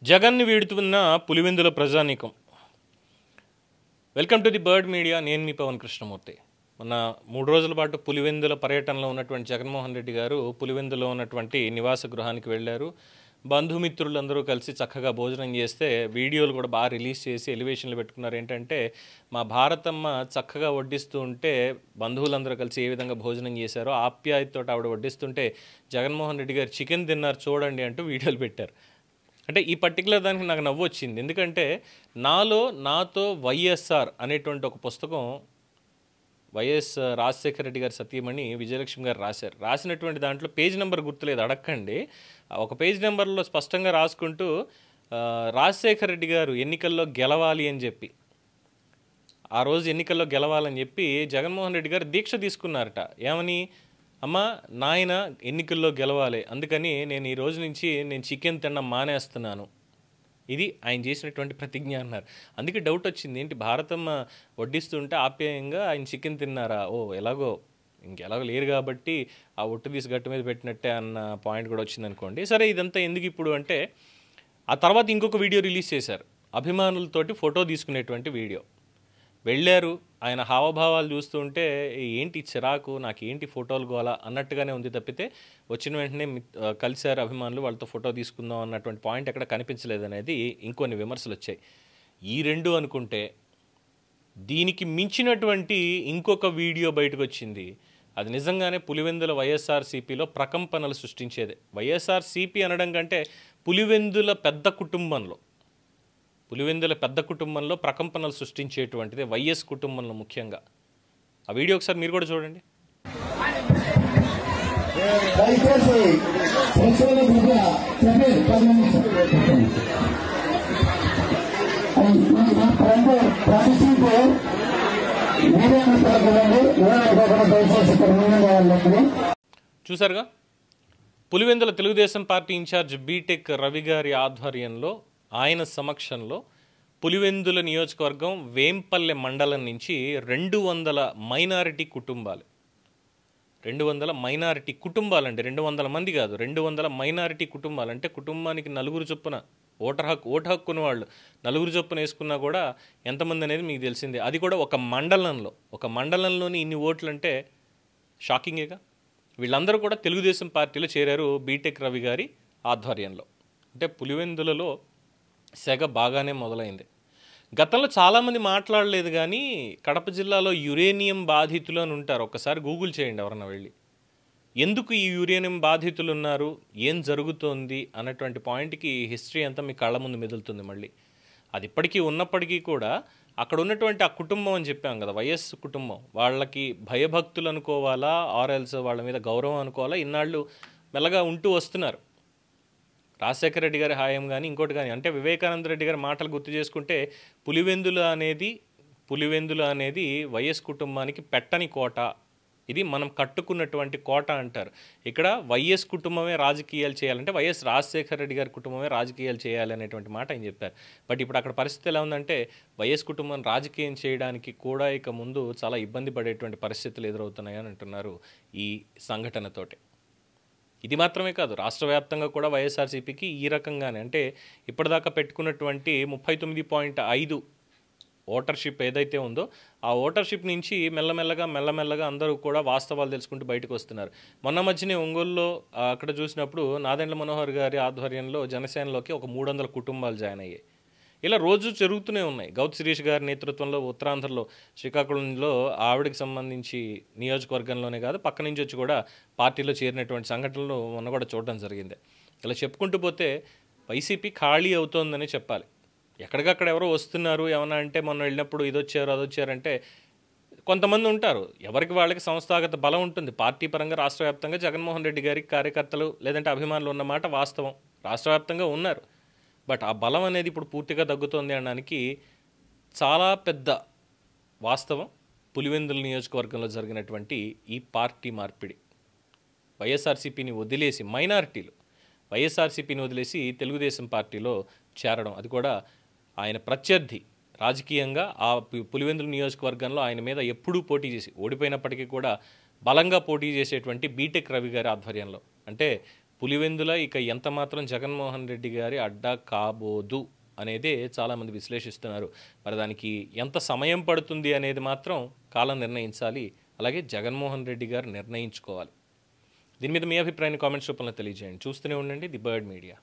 జగన్ని వీడుతున్న పులివెందుల ప్రజానీకం. Welcome to the bird media. నేను మీ పవన్ కృష్ణమూర్తి. మొన్న 3 రోజుల పాటు పులివెందుల పర్యటనలో ఉన్నటువంటి జగన్మోహన్ రెడ్డి గారు పులివెందులో ఉన్నటువంటి నివాస గృహానికి వెళ్ళారు. బంధుమిత్రులందరూ కలిసి చక్కగా భోజనం చేస్తే వీడియోలు కూడా బాగా రిలీజ్ చేసి ఎలివేషన్లు పెట్టుకున్నారు. ఏంటంటే మా భారతమ్మ చక్కగా వడ్డిస్తూ ఉంటే బంధువులందరూ కలిసి ఏ విధంగా భోజనం చేశారో ఆప్యాయతతో ఆవిడ వడ్డిస్తుంటే జగన్మోహన్ రెడ్డి గారు చికెన్ తిన్నారు చూడండి అంటూ వీడియోలు పెట్టారు. అంటే ఈ పర్టికులర్ దానికి నాకు నవ్వు వచ్చింది. ఎందుకంటే నాతో వైఎస్ఆర్ అనేటువంటి ఒక పుస్తకం వైఎస్ రాజశేఖర రెడ్డి గారి సతీమణి విజయలక్ష్మి గారు రాశారు. రాసినటువంటి దాంట్లో పేజ్ నెంబర్ గుర్తులేదు, అడగండి. ఒక పేజ్ నెంబర్లో స్పష్టంగా రాసుకుంటూ రాజశేఖర రెడ్డి గారు ఎన్నికల్లో గెలవాలి అని చెప్పి, ఆ రోజు ఎన్నికల్లో గెలవాలని చెప్పి జగన్మోహన్ రెడ్డి గారు దీక్ష తీసుకున్నారట. ఏమని? అమ్మ నాయన ఎన్నికల్లో గెలవాలి, అందుకని నేను ఈ రోజు నుంచి నేను చికెన్ తినడం మానేస్తున్నాను. ఇది ఆయన చేసినటువంటి ప్రతిజ్ఞ అన్నారు. అందుకే డౌట్ వచ్చింది, ఏంటి భారతమ్మ వడ్డిస్తుంటే ఆప్యాయంగా ఆయన చికెన్ తిన్నారా? ఎలాగో ఇంకెలాగో లేరు కాబట్టి ఆ ఒట్టు తీసి గట్టు మీద పెట్టినట్టే అన్న పాయింట్ కూడా వచ్చింది అనుకోండి. సరే, ఇదంతా ఎందుకు ఇప్పుడు అంటే, ఆ తర్వాత ఇంకొక వీడియో రిలీజ్ చేశారు, అభిమానులతోటి ఫోటో తీసుకునేటువంటి వీడియో. వెళ్ళారు, ఆయన హావభావాలు చూస్తుంటే ఏంటి చిరాకు, నాకేంటి ఫోటోలు గోలా అన్నట్టుగానే ఉంది తప్పితే వచ్చిన వెంటనే కలిశారు అభిమానులు, వాళ్ళతో ఫోటో తీసుకుందాం అన్నటువంటి పాయింట్ ఎక్కడ కనిపించలేదు అనేది ఇంకొన్ని విమర్శలు వచ్చాయి. ఈ రెండు అనుకుంటే దీనికి మించినటువంటి ఇంకొక వీడియో బయటకు వచ్చింది. అది నిజంగానే పులివెందుల వైఎస్ఆర్సీపీలో ప్రకంపనలు సృష్టించేదే. వైఎస్ఆర్సీపీ అనడం కంటే పులివెందుల పెద్ద కుటుంబంలో ప్రకంపనలు సృష్టించేటువంటిది వైఎస్ కుటుంబంలో ముఖ్యంగా. ఆ వీడియో ఒకసారి మీరు కూడా చూడండి. చూసారుగా, Pulivendula Telugu Desam party incharge BTech Ravi గారి ఆధ్వర్యంలో, ఆయన సమక్షంలో పులివెందుల నియోజకవర్గం వేంపల్లె మండలం నుంచి 200 మైనారిటీ కుటుంబాలు, 200 మైనారిటీ కుటుంబాలండి, 200 మంది కాదు, 200 మైనారిటీ కుటుంబాలు. అంటే కుటుంబానికి 4 చొప్పున ఓటు హక్కున్న వాళ్ళు 4 చొప్పున వేసుకున్నా కూడా ఎంతమంది అనేది మీకు తెలిసిందే. అది కూడా ఒక మండలంలోని ఇన్ని ఓట్లు అంటే షాకింగేగా. వీళ్ళందరూ కూడా తెలుగుదేశం పార్టీలో చేరారు బీటెక్ రవి గారి ఆధ్వర్యంలో. అంటే పులివెందులలో సెగ బాగానే మొదలైంది. గతంలో చాలామంది మాట్లాడలేదు, కానీ కడప జిల్లాలో యురేనియం బాధితులు అని ఉంటారు. ఒక్కసారి గూగుల్ చేయండి ఎవరన్నా వెళ్ళి, ఎందుకు ఈ యురేనియం బాధితులు ఉన్నారు, ఏం జరుగుతోంది అన్నటువంటి పాయింట్కి హిస్టరీ అంతా మీ కళ్ళ ముందు మెదులుతుంది. మళ్ళీ అది ఇప్పటికీ ఉన్నప్పటికీ కూడా అక్కడ ఉన్నటువంటి ఆ కుటుంబం అని చెప్పాం కదా, వైఎస్ కుటుంబం, వాళ్ళకి భయభక్తులు అనుకోవాలా, ఆర్ఎల్స్ వాళ్ళ మీద గౌరవం అనుకోవాలా, ఇన్నాళ్ళు మెల్లగా ఉంటూ వస్తున్నారు. రాజశేఖర రెడ్డి గారి హాయం కానీ ఇంకోటి కానీ, అంటే వివేకానంద రెడ్డి గారి మాటలు గుర్తు చేసుకుంటే పులివెందులు అనేది వైఎస్ కుటుంబానికి పెట్టని కోట, ఇది మనం కట్టుకున్నటువంటి కోట అంటారు. ఇక్కడ వైఎస్ కుటుంబమే రాజకీయాలు చేయాలంటే వైఎస్ రాజశేఖర రెడ్డి గారి కుటుంబమే రాజకీయాలు చేయాలి అనేటువంటి మాట ఆయన చెప్పారు. బట్ ఇప్పుడు అక్కడ పరిస్థితి ఎలా ఉందంటే, వైఎస్ కుటుంబం రాజకీయం చేయడానికి కూడా ఇక ముందు చాలా ఇబ్బంది పడేటువంటి పరిస్థితులు ఎదురవుతున్నాయని అంటున్నారు ఈ సంఘటనతోటి. ఇది మాత్రమే కాదు, రాష్ట్ర వ్యాప్తంగా కూడా వైఎస్ఆర్సీపీకి ఈ రకంగానే, అంటే ఇప్పటిదాకా పెట్టుకున్నటువంటి 39.5 ఓటర్షిప్ ఏదైతే ఉందో ఆ ఓటర్షిప్ నుంచి మెల్లమెల్లగా అందరూ కూడా వాస్తవాలు తెలుసుకుంటూ బయటకు వస్తున్నారు. మొన్న మధ్యనే ఒంగోలులో అక్కడ చూసినప్పుడు నాదెండ్ల మనోహర్ గారి ఆధ్వర్యంలో జనసేనలోకి ఒక 300 కుటుంబాలు జాయిన్ అయ్యాయి. ఇలా రోజు జరుగుతూనే ఉన్నాయి. గౌత్ శిరీష్ గారి నేతృత్వంలో ఉత్తరాంధ్రలో శ్రీకాకుళంలో ఆవిడకి సంబంధించి నియోజకవర్గంలోనే కాదు పక్క నుంచి వచ్చి కూడా పార్టీలో చేరినటువంటి సంఘటనలు మొన్న కూడా చూడడం జరిగింది. ఇలా చెప్పుకుంటూ పోతే వైసీపీ ఖాళీ అవుతోందని చెప్పాలి. ఎక్కడికక్కడ ఎవరో వస్తున్నారు ఏమన్నా అంటే, మొన్న వెళ్ళినప్పుడు ఇదొచ్చారు అదొచ్చారంటే కొంతమంది ఉంటారు, ఎవరికి వాళ్ళకి సంస్థాగత బలం ఉంటుంది. పార్టీ పరంగా రాష్ట్ర వ్యాప్తంగా జగన్మోహన్ రెడ్డి గారికి కార్యకర్తలు లేదంటే అభిమానులు ఉన్నమాట వాస్తవం, రాష్ట్ర వ్యాప్తంగా ఉన్నారు. బట్ ఆ బలం అనేది ఇప్పుడు పూర్తిగా తగ్గుతోంది అనడానికి చాలా పెద్ద వాస్తవం పులివెందుల నియోజకవర్గంలో జరిగినటువంటి ఈ పార్టీ మార్పిడి. వైఎస్ఆర్సీపీని వదిలేసి మైనారిటీలు వైఎస్ఆర్సీపీని వదిలేసి తెలుగుదేశం పార్టీలో చేరడం, అది కూడా ఆయన ప్రత్యర్థి రాజకీయంగా ఆ పులివెందుల నియోజకవర్గంలో ఆయన మీద ఎప్పుడూ పోటీ చేసి ఓడిపోయినప్పటికీ కూడా బలంగా పోటీ చేసేటువంటి బీటెక్ రవి గారి ఆధ్వర్యంలో. అంటే పులివెందుల ఇక ఎంత మాత్రం జగన్మోహన్ రెడ్డి గారి అడ్డా కాబోదు అనేదే చాలామంది విశ్లేషిస్తున్నారు. మరి దానికి ఎంత సమయం పడుతుంది అనేది మాత్రం కాలం నిర్ణయించాలి. అలాగే జగన్మోహన్ రెడ్డి గారు నిర్ణయించుకోవాలి. దీని మీద మీ అభిప్రాయాన్ని కామెంట్స్ రూపంలో తెలియజేయండి. చూస్తూనే ఉండండి ది బర్డ్ మీడియా.